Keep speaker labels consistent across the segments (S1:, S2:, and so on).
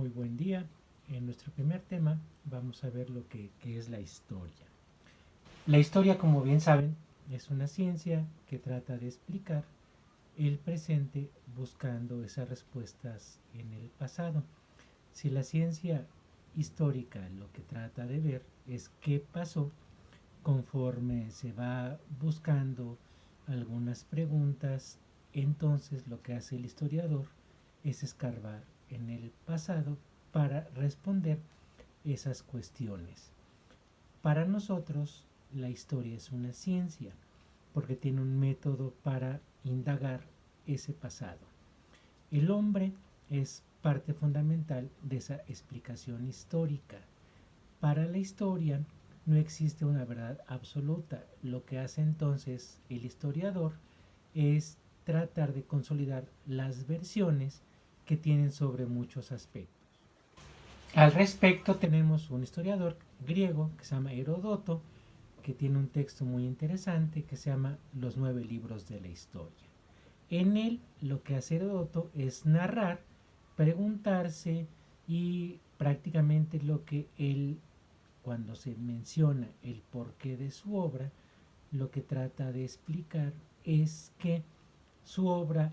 S1: Muy buen día. En nuestro primer tema vamos a ver lo que es la historia. La historia, como bien saben, es una ciencia que trata de explicar el presente buscando esas respuestas en el pasado. Si la ciencia histórica lo que trata de ver es qué pasó conforme se va buscando algunas preguntas, entonces lo que hace el historiador es escarbar en el pasado para responder esas cuestiones. Para nosotros, la historia es una ciencia porque tiene un método para indagar ese pasado. El hombre es parte fundamental de esa explicación histórica. Para la historia no existe una verdad absoluta. Lo que hace entonces el historiador es tratar de consolidar las versiones que tienen sobre muchos aspectos. Al respecto tenemos un historiador griego que se llama Heródoto, que tiene un texto muy interesante que se llama Los 9 libros de la historia. En él lo que hace Heródoto es narrar, preguntarse y prácticamente lo que él, cuando se menciona el porqué de su obra, lo que trata de explicar es que su obra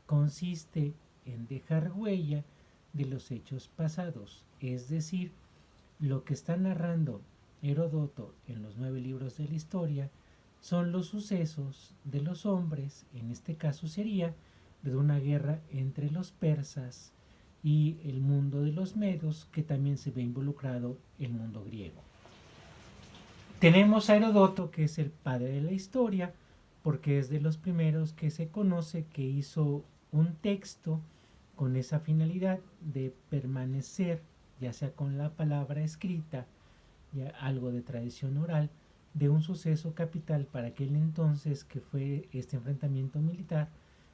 S1: consiste en dejar huella de los hechos pasados, es decir, lo que está narrando Heródoto en los 9 libros de la historia son los sucesos de los hombres, en este caso sería de una guerra entre los persas y el mundo de los medos, que también se ve involucrado el mundo griego. Tenemos a Heródoto, que es el padre de la historia, porque es de los primeros que se conoce que hizo un texto con esa finalidad de permanecer, ya sea con la palabra escrita, ya algo de tradición oral, de un suceso capital para aquel entonces, que fue este enfrentamiento militar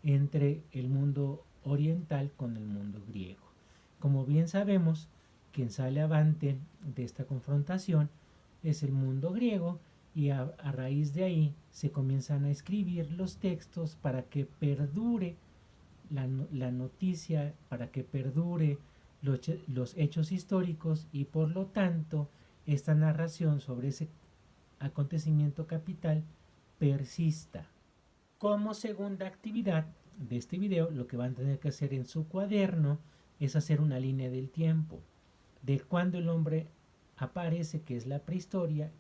S1: entre el mundo oriental con el mundo griego. Como bien sabemos, quien sale avante de esta confrontación es el mundo griego, y a raíz de ahí se comienzan a escribir los textos para que perdure la noticia, para que perdure los hechos históricos, y por lo tanto esta narración sobre ese acontecimiento capital persista. Como segunda actividad de este video, lo que van a tener que hacer en su cuaderno es hacer una línea del tiempo de cuando el hombre aparece, que es la prehistoria,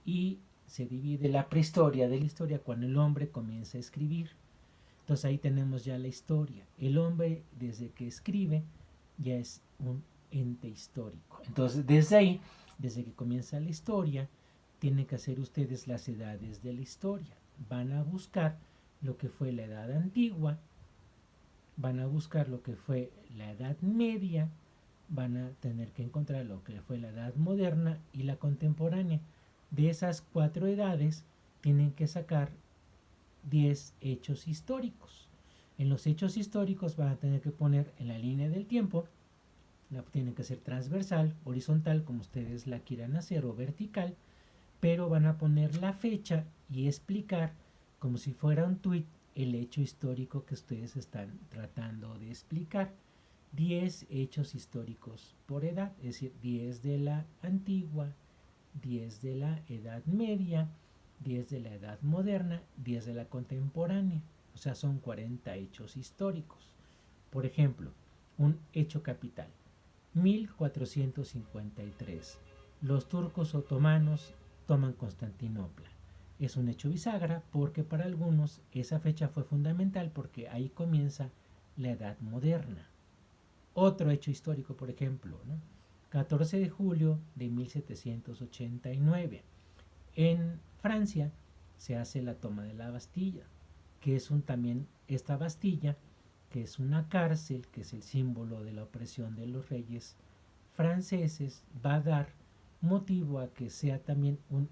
S1: y se divide la prehistoria de la historia cuando el hombre comienza a escribir. Entonces ahí tenemos ya la historia. El hombre, desde que escribe, ya es un ente histórico. Entonces desde ahí, desde que comienza la historia, tienen que hacer ustedes las edades de la historia. Van a buscar lo que fue la edad antigua, van a buscar lo que fue la edad media, van a tener que encontrar lo que fue la edad moderna y la contemporánea. De esas 4 edades tienen que sacar 10 hechos históricos. En los hechos históricos van a tener que poner en la línea del tiempo, la tienen que ser transversal, horizontal, como ustedes la quieran hacer, o vertical, pero van a poner la fecha y explicar como si fuera un tuit el hecho histórico que ustedes están tratando de explicar. 10 hechos históricos por edad, es decir, 10 de la antigua, 10 de la edad media, 10 de la edad moderna, 10 de la contemporánea. O sea, son 40 hechos históricos. Por ejemplo, un hecho capital. 1453. Los turcos otomanos toman Constantinopla. Es un hecho bisagra porque para algunos esa fecha fue fundamental porque ahí comienza la edad moderna. Otro hecho histórico, por ejemplo, ¿no? 14 de julio de 1789. En Francia se hace la toma de la Bastilla, que es también esta Bastilla, que es una cárcel, que es el símbolo de la opresión de los reyes franceses, va a dar motivo a que sea también un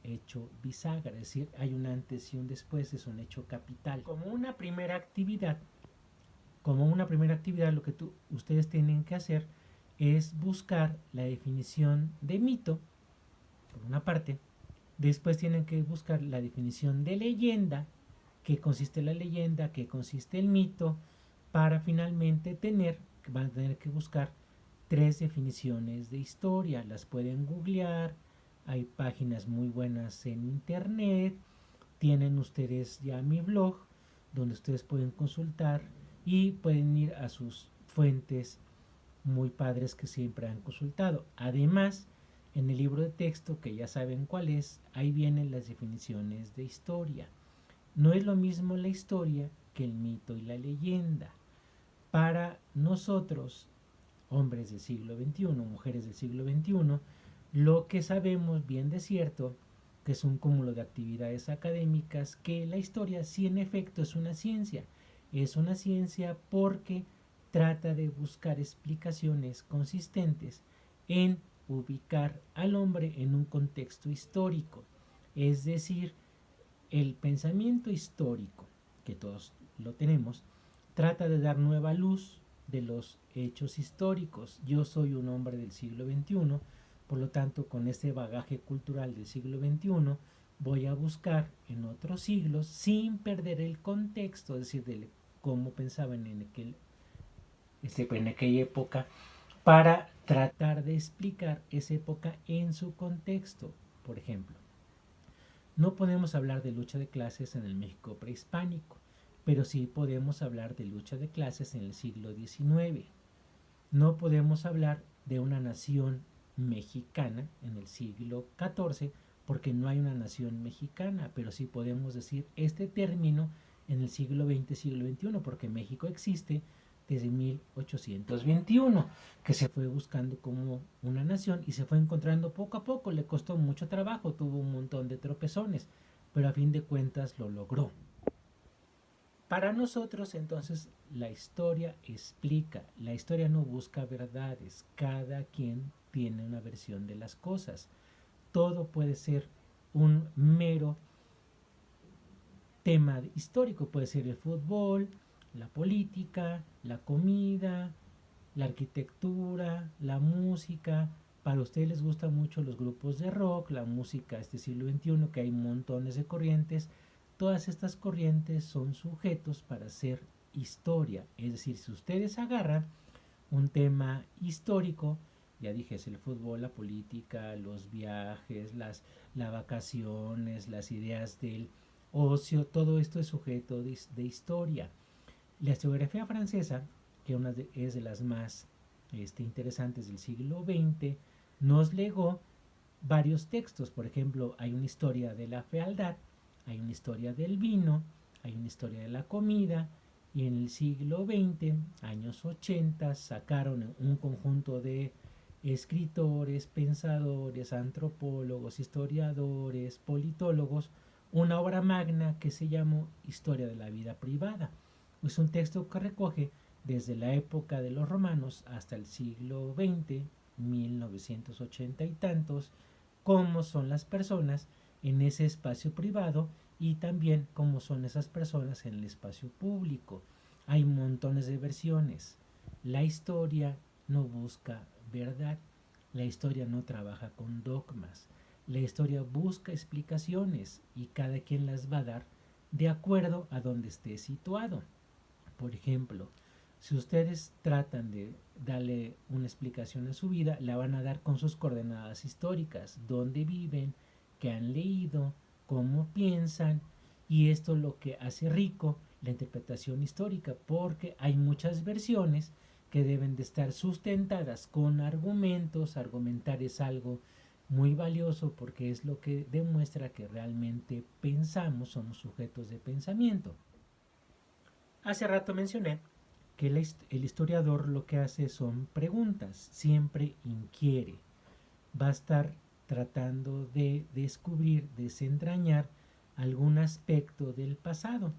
S1: hecho bisagra, es decir, hay un antes y un después, es un hecho capital. Como una primera actividad, lo que ustedes tienen que hacer es buscar la definición de mito, por una parte. Después tienen que buscar la definición de leyenda, qué consiste la leyenda, qué consiste el mito, para finalmente van a tener que buscar 3 definiciones de historia. Las pueden googlear, hay páginas muy buenas en internet, tienen ustedes ya mi blog donde ustedes pueden consultar y pueden ir a sus fuentes muy padres que siempre han consultado. Además, en el libro de texto, que ya saben cuál es, ahí vienen las definiciones de historia. No es lo mismo la historia que el mito y la leyenda. Para nosotros, hombres del siglo XXI, mujeres del siglo XXI, lo que sabemos bien de cierto, que es un cúmulo de actividades académicas, que la historia sí en efecto es una ciencia. Es una ciencia porque trata de buscar explicaciones consistentes en ubicar al hombre en un contexto histórico. Es decir, el pensamiento histórico, que todos lo tenemos, trata de dar nueva luz de los hechos históricos. Yo soy un hombre del siglo XXI, por lo tanto, con este bagaje cultural del siglo XXI, voy a buscar en otros siglos, sin perder el contexto, es decir, de cómo pensaban en aquella época, para tratar de explicar esa época en su contexto. Por ejemplo, no podemos hablar de lucha de clases en el México prehispánico, pero sí podemos hablar de lucha de clases en el siglo XIX. No podemos hablar de una nación mexicana en el siglo XIV porque no hay una nación mexicana, pero sí podemos decir este término en el siglo XX, siglo XXI, porque México existe desde 1821, que se fue buscando como una nación y se fue encontrando poco a poco. Le costó mucho trabajo, tuvo un montón de tropezones, pero a fin de cuentas lo logró. Para nosotros, entonces, la historia explica, la historia no busca verdades, cada quien tiene una versión de las cosas. Todo puede ser un mero tema histórico, puede ser el fútbol, la política, la comida, la arquitectura, la música. Para ustedes les gustan mucho los grupos de rock, la música de este siglo XXI, que hay montones de corrientes. Todas estas corrientes son sujetos para hacer historia. Es decir, si ustedes agarran un tema histórico, ya dije, es el fútbol, la política, los viajes, las vacaciones, las ideas del ocio, todo esto es sujeto de historia. La historiografía francesa, que es de las más interesantes del siglo XX, nos legó varios textos. Por ejemplo, hay una historia de la fealdad, hay una historia del vino, hay una historia de la comida, y en el siglo XX, años 80, sacaron un conjunto de escritores, pensadores, antropólogos, historiadores, politólogos, una obra magna que se llamó Historia de la vida privada. Es un texto que recoge desde la época de los romanos hasta el siglo XX, 1980 y tantos, cómo son las personas en ese espacio privado y también cómo son esas personas en el espacio público. Hay montones de versiones. La historia no busca verdad. La historia no trabaja con dogmas. La historia busca explicaciones y cada quien las va a dar de acuerdo a donde esté situado. Por ejemplo, si ustedes tratan de darle una explicación a su vida, la van a dar con sus coordenadas históricas, dónde viven, qué han leído, cómo piensan, y esto es lo que hace rico la interpretación histórica, porque hay muchas versiones que deben de estar sustentadas con argumentos. Argumentar es algo muy valioso porque es lo que demuestra que realmente pensamos, somos sujetos de pensamiento. Hace rato mencioné que el historiador lo que hace son preguntas, siempre inquiere, va a estar tratando de descubrir, desentrañar algún aspecto del pasado.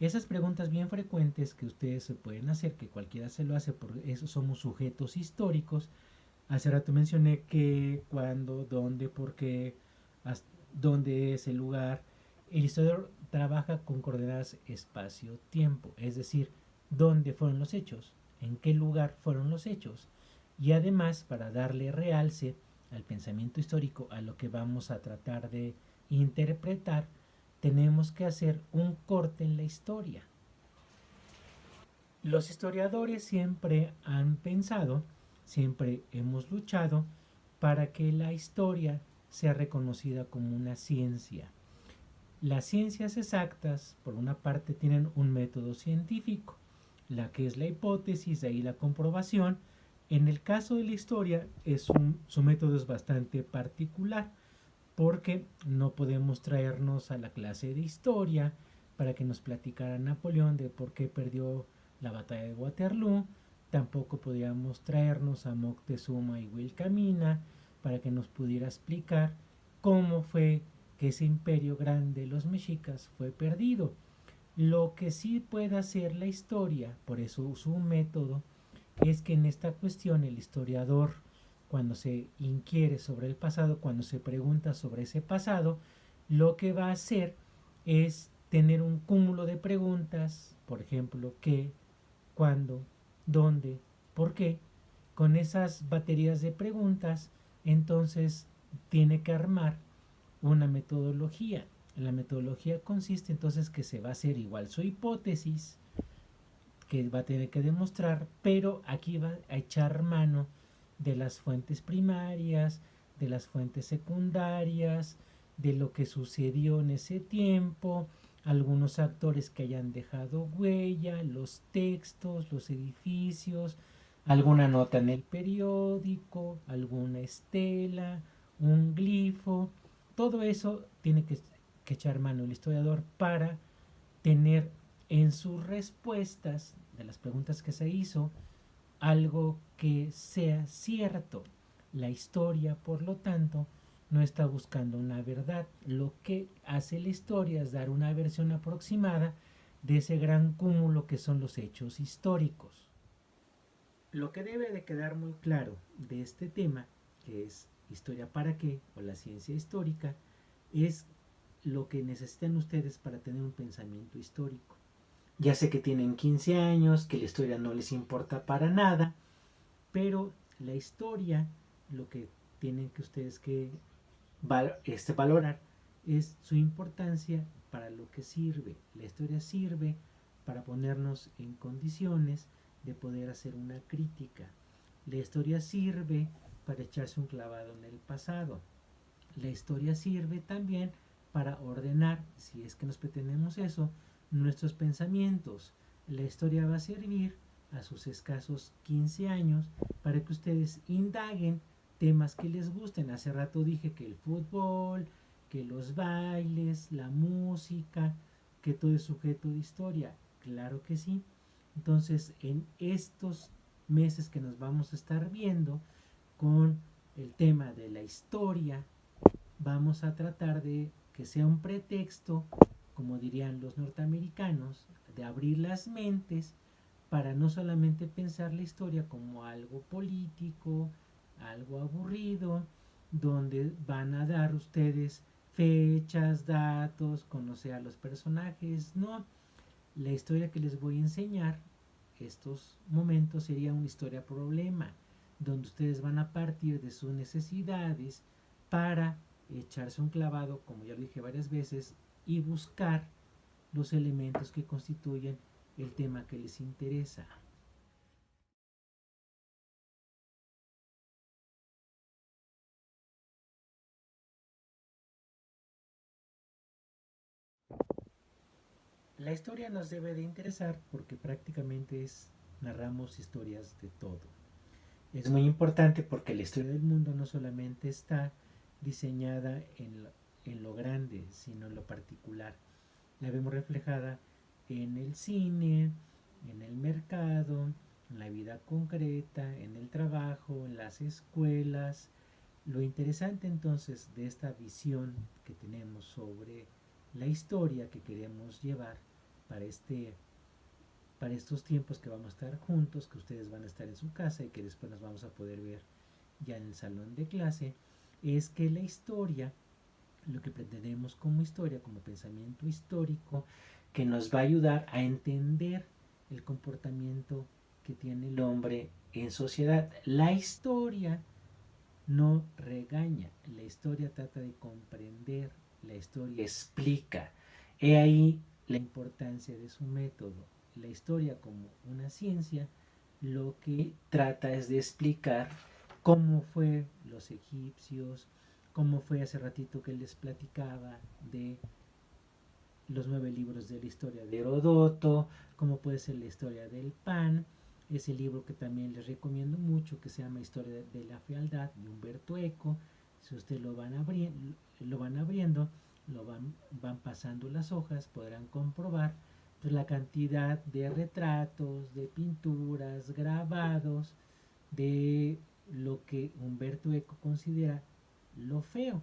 S1: Esas preguntas bien frecuentes que ustedes se pueden hacer, que cualquiera se lo hace, porque eso somos sujetos históricos. Hace rato mencioné que cuándo, dónde, por qué, dónde es el lugar. El historiador trabaja con coordenadas espacio-tiempo, es decir, dónde fueron los hechos, en qué lugar fueron los hechos, y además para darle realce al pensamiento histórico, a lo que vamos a tratar de interpretar, tenemos que hacer un corte en la historia. Los historiadores siempre han pensado siempre hemos luchado para que la historia sea reconocida como una ciencia. Las ciencias exactas, por una parte, tienen un método científico, la que es la hipótesis, de ahí la comprobación. En el caso de la historia, su método es bastante particular, porque no podemos traernos a la clase de historia para que nos platicara Napoleón de por qué perdió la batalla de Waterloo. Tampoco podíamos traernos a Moctezuma y Wilhelmina para que nos pudiera explicar cómo fue que ese imperio grande de los mexicas fue perdido. Lo que sí puede hacer la historia, por eso su método, es que en esta cuestión el historiador, cuando se inquiere sobre el pasado, cuando se pregunta sobre ese pasado, lo que va a hacer es tener un cúmulo de preguntas, por ejemplo, qué, cuándo, dónde, por qué. Con esas baterías de preguntas, entonces tiene que armar una metodología. La metodología consiste entonces que se va a hacer igual su hipótesis, que va a tener que demostrar, pero aquí va a echar mano de las fuentes primarias, de las fuentes secundarias, de lo que sucedió en ese tiempo, algunos actores que hayan dejado huella, los textos, los edificios, alguna nota en el periódico, alguna estela, un glifo, todo eso tiene que echar mano el historiador para tener en sus respuestas de las preguntas que se hizo algo que sea cierto. La historia, por lo tanto, no está buscando una verdad. Lo que hace la historia es dar una versión aproximada de ese gran cúmulo que son los hechos históricos. Lo que debe de quedar muy claro de este tema, que es historia para qué o la ciencia histórica, es lo que necesitan ustedes para tener un pensamiento histórico. Ya sé que tienen 15 años, que la historia no les importa para nada, pero la historia, lo que tienen que ustedes que valorar es su importancia para lo que sirve. La historia sirve para ponernos en condiciones de poder hacer una crítica. La historia sirve para echarse un clavado en el pasado. La historia sirve también para ordenar, si es que nos pretendemos eso, nuestros pensamientos. La historia va a servir a sus escasos 15 años para que ustedes indaguen temas que les gusten. Hace rato dije que el fútbol, que los bailes, la música, que todo es sujeto de historia. Claro que sí. Entonces, en estos meses que nos vamos a estar viendo con el tema de la historia, vamos a tratar de que sea un pretexto, como dirían los norteamericanos, de abrir las mentes para no solamente pensar la historia como algo político, algo aburrido, donde van a dar ustedes fechas, datos, conocer a los personajes. No, la historia que les voy a enseñar estos momentos sería una historia problema, donde ustedes van a partir de sus necesidades para echarse un clavado, como ya lo dije varias veces, y buscar los elementos que constituyen el tema que les interesa. La historia nos debe de interesar porque prácticamente narramos historias de todo. Es muy importante porque la historia del mundo no solamente está diseñada en lo grande, sino en lo particular. La vemos reflejada en el cine, en el mercado, en la vida concreta, en el trabajo, en las escuelas. Lo interesante entonces de esta visión que tenemos sobre la historia que queremos llevar para para estos tiempos que vamos a estar juntos, que ustedes van a estar en su casa y que después nos vamos a poder ver ya en el salón de clase, es que la historia, lo que pretendemos como historia, como pensamiento histórico, que nos va a ayudar a entender el comportamiento que tiene el hombre en sociedad. La historia no regaña, la historia trata de comprender, la historia explica. He ahí la importancia de su método. La historia como una ciencia lo que trata es de explicar cómo fue los egipcios, cómo fue hace ratito que les platicaba de los 9 libros de la historia de Herodoto, cómo puede ser la historia del pan, ese libro que también les recomiendo mucho que se llama Historia de la Fealdad de Humberto Eco. Si ustedes lo van abriendo, van pasando las hojas, podrán comprobar pues, la cantidad de retratos, de pinturas, grabados, de lo que Humberto Eco considera lo feo,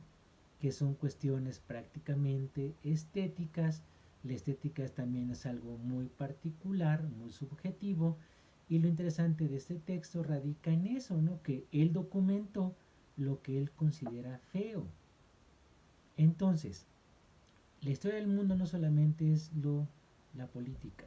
S1: que son cuestiones prácticamente estéticas. La estética también es algo muy particular, muy subjetivo, y lo interesante de este texto radica en eso, ¿no? Que él documentó lo que él considera feo. Entonces, la historia del mundo no solamente es la política.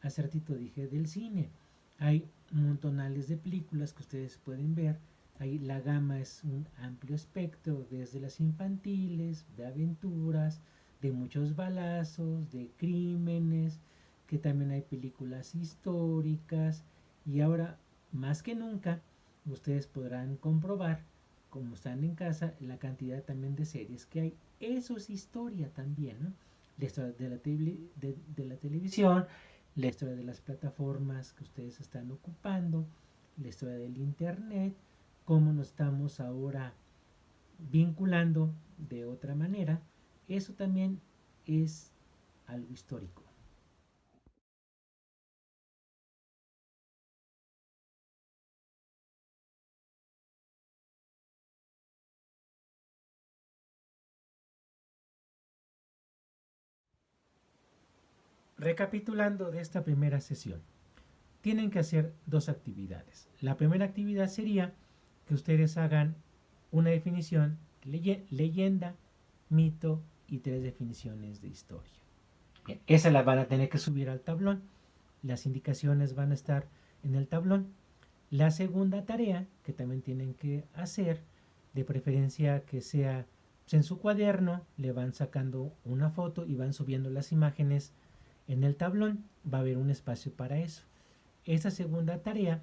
S1: Hace ratito dije del cine. Hay montonales de películas que ustedes pueden ver. Ahí la gama es un amplio espectro, desde las infantiles, de aventuras, de muchos balazos, de crímenes, que también hay películas históricas. Y ahora, más que nunca, ustedes podrán comprobar, como están en casa, la cantidad también de series que hay. Eso es historia también, ¿no? La historia de la televisión, la historia de las plataformas que ustedes están ocupando, la historia del internet, cómo nos estamos ahora vinculando de otra manera. Eso también es algo histórico. Recapitulando de esta primera sesión, tienen que hacer 2 actividades. La primera actividad sería que ustedes hagan una definición, leyenda, mito y 3 definiciones de historia. Bien, esa la van a tener que subir al tablón. Las indicaciones van a estar en el tablón. La segunda tarea que también tienen que hacer, de preferencia que sea pues, en su cuaderno, le van sacando una foto y van subiendo las imágenes en el tablón. Va a haber un espacio para eso. Esa segunda tarea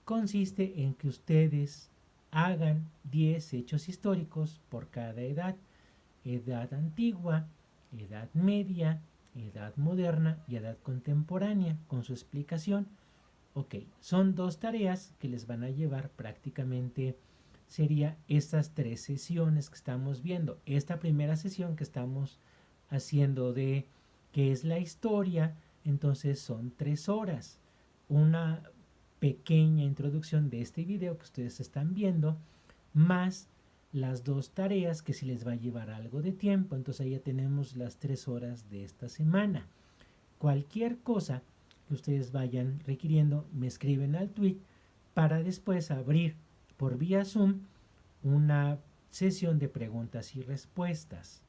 S1: consiste en que ustedes hagan 10 hechos históricos por cada edad. Edad antigua, edad media, edad moderna y edad contemporánea, con su explicación. Ok, son 2 tareas que les van a llevar prácticamente, sería estas 3 sesiones que estamos viendo. Esta primera sesión que estamos haciendo de qué es la historia, entonces son 3 horas. Una pequeña introducción de este video que ustedes están viendo, más las 2 tareas que si les va a llevar algo de tiempo. Entonces ahí ya tenemos las 3 horas de esta semana. Cualquier cosa que ustedes vayan requiriendo, me escriben al tweet para después abrir por vía Zoom una sesión de preguntas y respuestas.